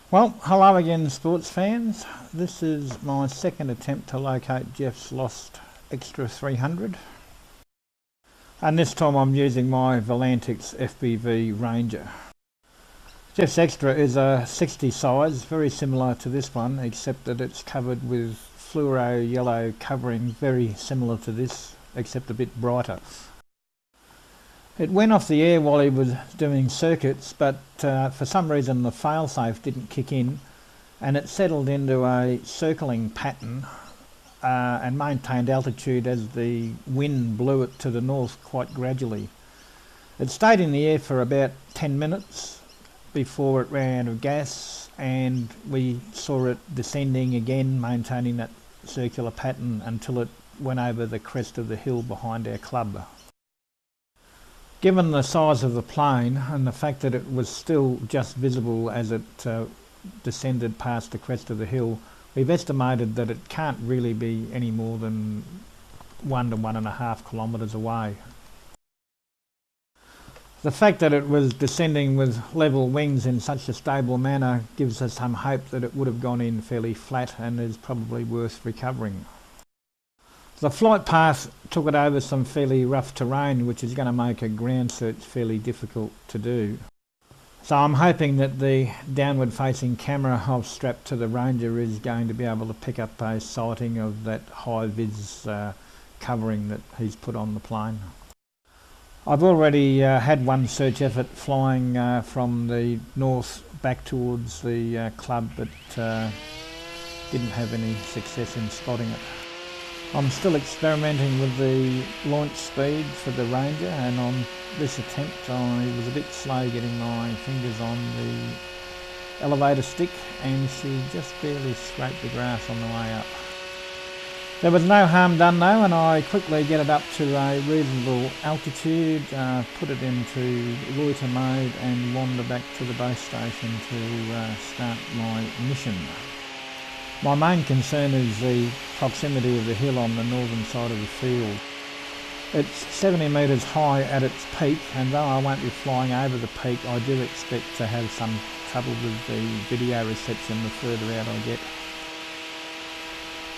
Well, hello again sports fans. This is my second attempt to locate Geoff's lost Extra 300. And this time I'm using my Volantex FPV Ranger. Geoff's Extra is a 60 size, very similar to this one, except that it's covered with fluoro yellow covering, very similar to this, except a bit brighter. It went off the air while he was doing circuits, but for some reason the failsafe didn't kick in, and it settled into a circling pattern and maintained altitude as the wind blew it to the north quite gradually. It stayed in the air for about 10 minutes before it ran out of gas, and we saw it descending again, maintaining that circular pattern until it went over the crest of the hill behind our club. Given the size of the plane and the fact that it was still just visible as it descended past the crest of the hill, we've estimated that it can't really be any more than 1 to 1.5 kilometres away. The fact that it was descending with level wings in such a stable manner gives us some hope that it would have gone in fairly flat and is probably worth recovering. The flight path took it over some fairly rough terrain, which is going to make a ground search fairly difficult to do. So I'm hoping that the downward facing camera I've strapped to the Ranger is going to be able to pick up a sighting of that high-vis covering that he's put on the plane. I've already had one search effort flying from the north back towards the club, but didn't have any success in spotting it. I'm still experimenting with the launch speed for the Ranger, and on this attempt I was a bit slow getting my fingers on the elevator stick, and she just barely scraped the grass on the way up. There was no harm done though, and I quickly get it up to a reasonable altitude, put it into loiter mode and wander back to the base station to start my mission. My main concern is the proximity of the hill on the northern side of the field. It's 70 metres high at its peak, and though I won't be flying over the peak, I do expect to have some trouble with the video reception the further out I get.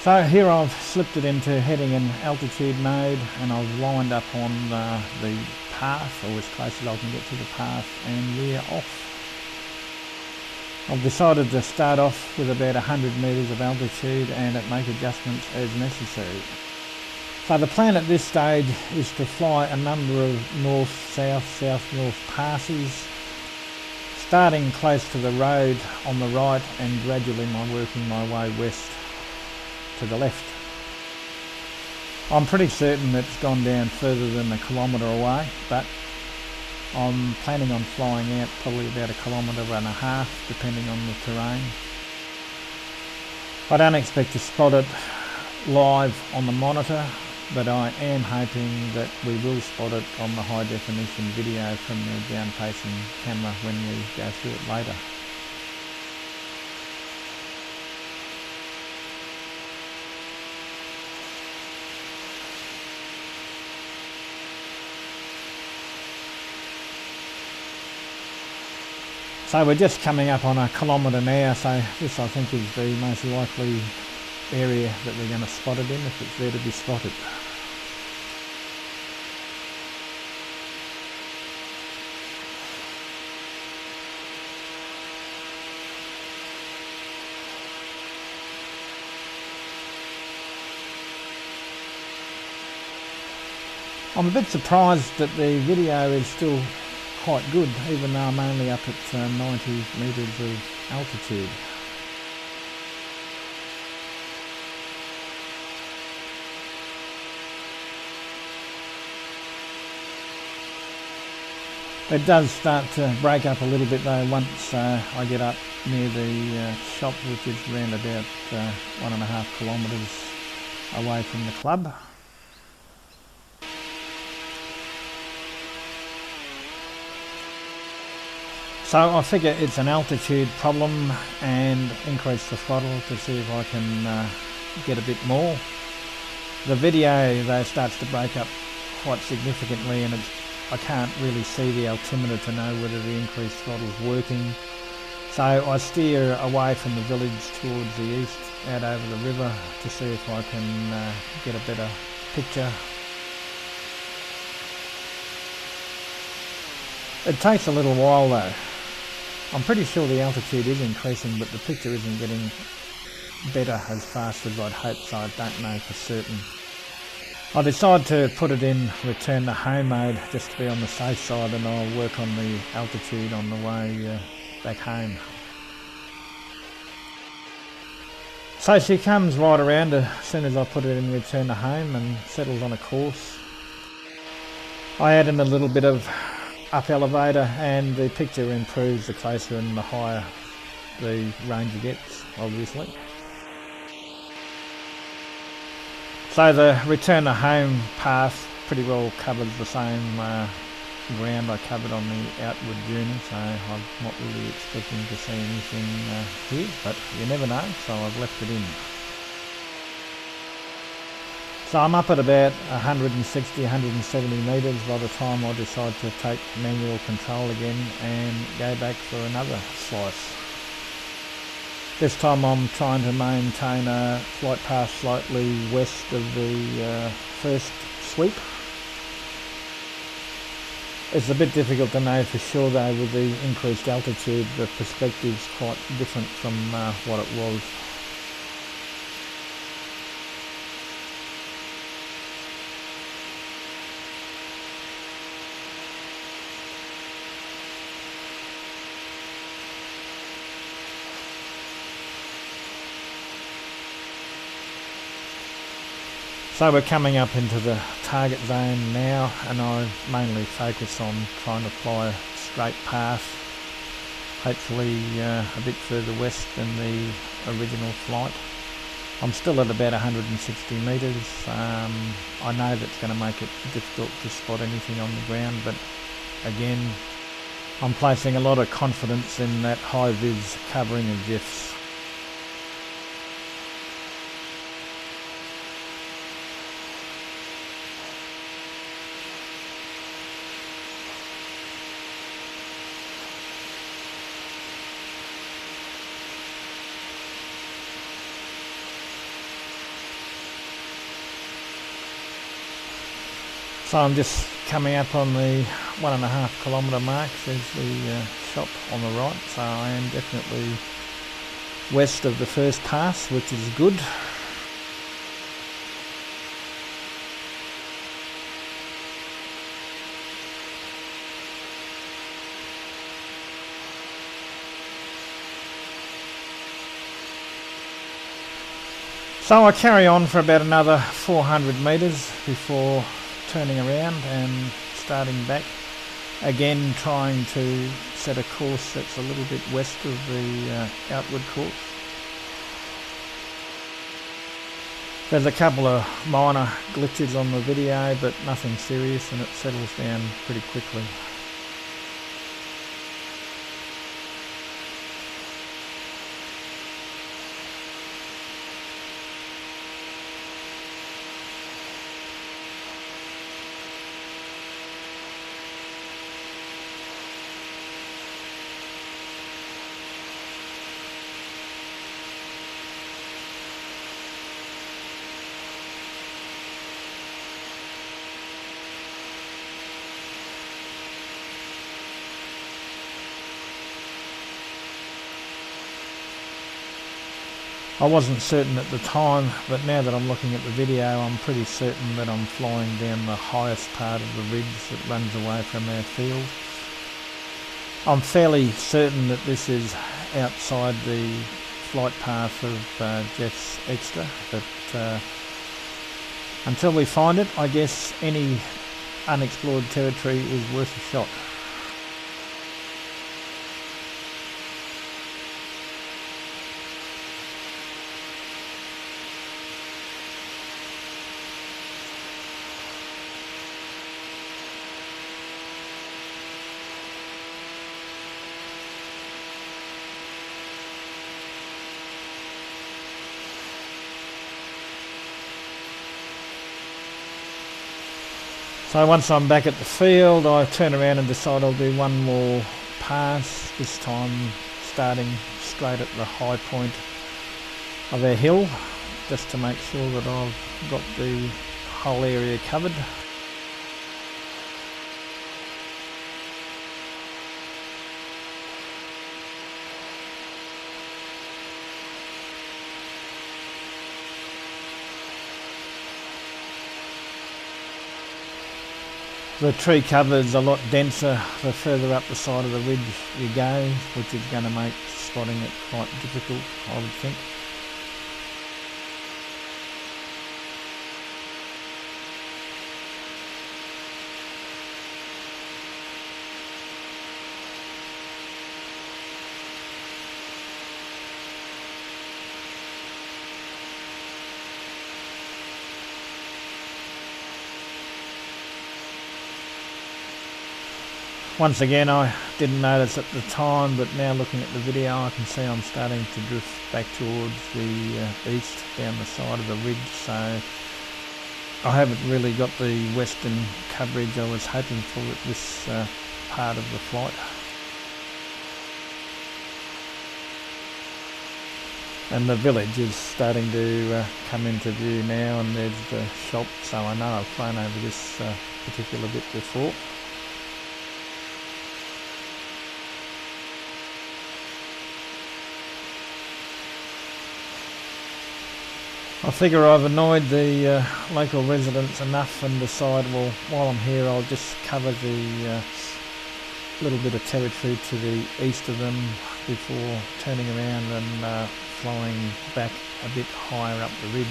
So here I've slipped it into heading in altitude mode, and I've lined up on the path, or as close as I can get to the path, and we're off. I've decided to start off with about 100 metres of altitude and make adjustments as necessary. So the plan at this stage is to fly a number of north-south, south-north passes, starting close to the road on the right and gradually working my way west to the left. I'm pretty certain it's gone down further than 1 kilometre away, but I'm planning on flying out probably about 1.5 kilometres, depending on the terrain. I don't expect to spot it live on the monitor, but I am hoping that we will spot it on the high definition video from the down facing camera when we go through it later. So we're just coming up on 1 kilometre now, so this I think is the most likely area that we're going to spot it in, if it's there to be spotted. I'm a bit surprised that the video is still quite good, even though I'm only up at 90 metres of altitude. It does start to break up a little bit though once I get up near the shop, which is around about 1.5 kilometres away from the club. So I figure it's an altitude problem and increase the throttle to see if I can get a bit more. The video though starts to break up quite significantly, and I can't really see the altimeter to know whether the increased throttle is working. So I steer away from the village towards the east, out over the river, to see if I can get a better picture. It takes a little while though. I'm pretty sure the altitude is increasing, but the picture isn't getting better as fast as I'd hope, so I don't know for certain. I decided to put it in return to home mode just to be on the safe side, and I'll work on the altitude on the way back home. So she comes right around as soon as I put it in return to home and settles on a course. I add in a little bit of up elevator and the picture improves the closer and the higher the Ranger gets, obviously. So the return to home path pretty well covers the same ground I covered on the outward journey, so I'm not really expecting to see anything here, but you never know, so I've left it in. So I'm up at about 160, 170 metres by the time I decide to take manual control again and go back for another slice. This time I'm trying to maintain a flight path slightly west of the first sweep. It's a bit difficult to know for sure though, with the increased altitude the perspective's quite different from what it was. So we're coming up into the target zone now, and I mainly focus on trying to fly a straight path, hopefully a bit further west than the original flight. I'm still at about 160 metres. I know that's going to make it difficult to spot anything on the ground, but again, I'm placing a lot of confidence in that high-vis covering of Geoff's. So I'm just coming up on the 1.5 kilometre mark. There's the shop on the right, so I am definitely west of the first pass, which is good. So I carry on for about another 400 metres before turning around and starting back, again trying to set a course that's a little bit west of the outward course. There's a couple of minor glitches on the video, but nothing serious, and it settles down pretty quickly. I wasn't certain at the time, but now that I'm looking at the video, I'm pretty certain that I'm flying down the highest part of the ridge that runs away from our field. I'm fairly certain that this is outside the flight path of Geoff's Extra, but until we find it, I guess any unexplored territory is worth a shot. So once I'm back at the field, I turn around and decide I'll do one more pass, this time starting straight at the high point of our hill, just to make sure that I've got the whole area covered. The tree cover is a lot denser the further up the side of the ridge you go, which is going to make spotting it quite difficult, I would think. Once again, I didn't notice at the time, but now looking at the video I can see I'm starting to drift back towards the east down the side of the ridge, so I haven't really got the western coverage I was hoping for at this part of the flight. And the village is starting to come into view now, and there's the shop, so I know I've flown over this particular bit before. I figure I've annoyed the local residents enough and decide, well, while I'm here I'll just cover the little bit of territory to the east of them before turning around and flying back a bit higher up the ridge.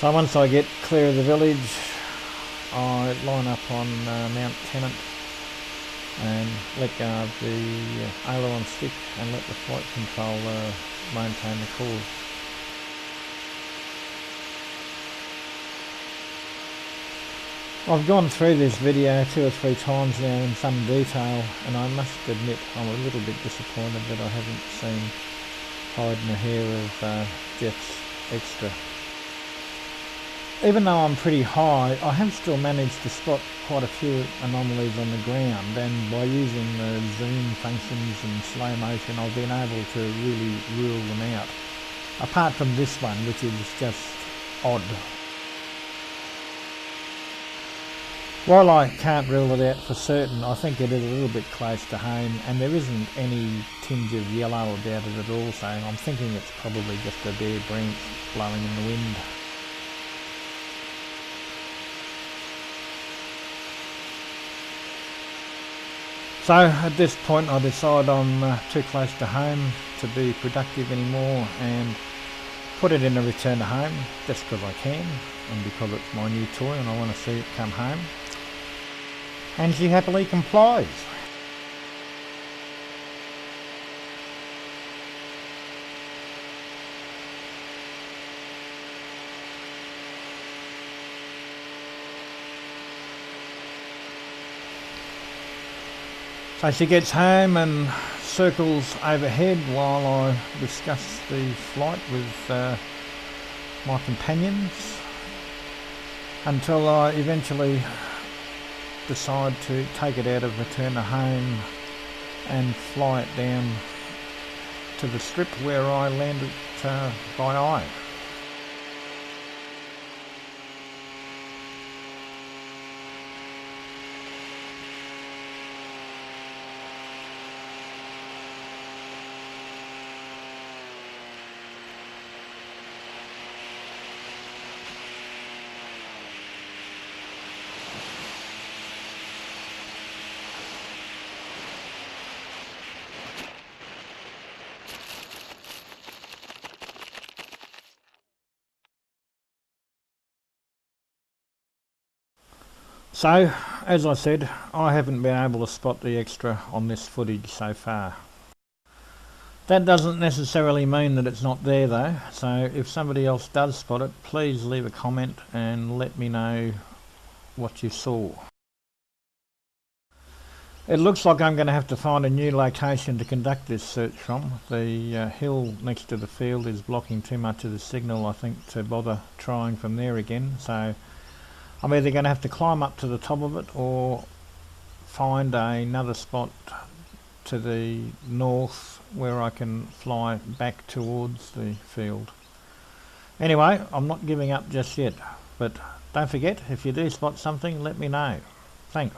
So once I get clear of the village, I line up on Mount Tennant and let go of the aileron stick and let the flight controller maintain the course. I've gone through this video 2 or 3 times now in some detail, and I must admit I'm a little bit disappointed that I haven't seen hide and hair of Geoff's extra. Even though I'm pretty high, I have still managed to spot quite a few anomalies on the ground, and by using the zoom functions and slow motion I've been able to really rule them out. Apart from this one, which is just odd. While I can't rule it out for certain, I think it is a little bit close to home, and there isn't any tinge of yellow about it at all, so I'm thinking it's probably just a bare branch blowing in the wind. So at this point I decide I'm too close to home to be productive anymore and put it in a return to home just because I can and because it's my new toy and I want to see it come home. And she happily complies. So she gets home and circles overhead while I discuss the flight with my companions until I eventually decide to take it out of return to home and fly it down to the strip where I land it by eye. So, as I said, I haven't been able to spot the extra on this footage so far. That doesn't necessarily mean that it's not there though, so if somebody else does spot it, please leave a comment and let me know what you saw. It looks like I'm going to have to find a new location to conduct this search from. The hill next to the field is blocking too much of the signal, I think, to bother trying from there again, so I'm either going to have to climb up to the top of it or find another spot to the north where I can fly back towards the field. Anyway, I'm not giving up just yet, but don't forget, if you do spot something, let me know. Thanks.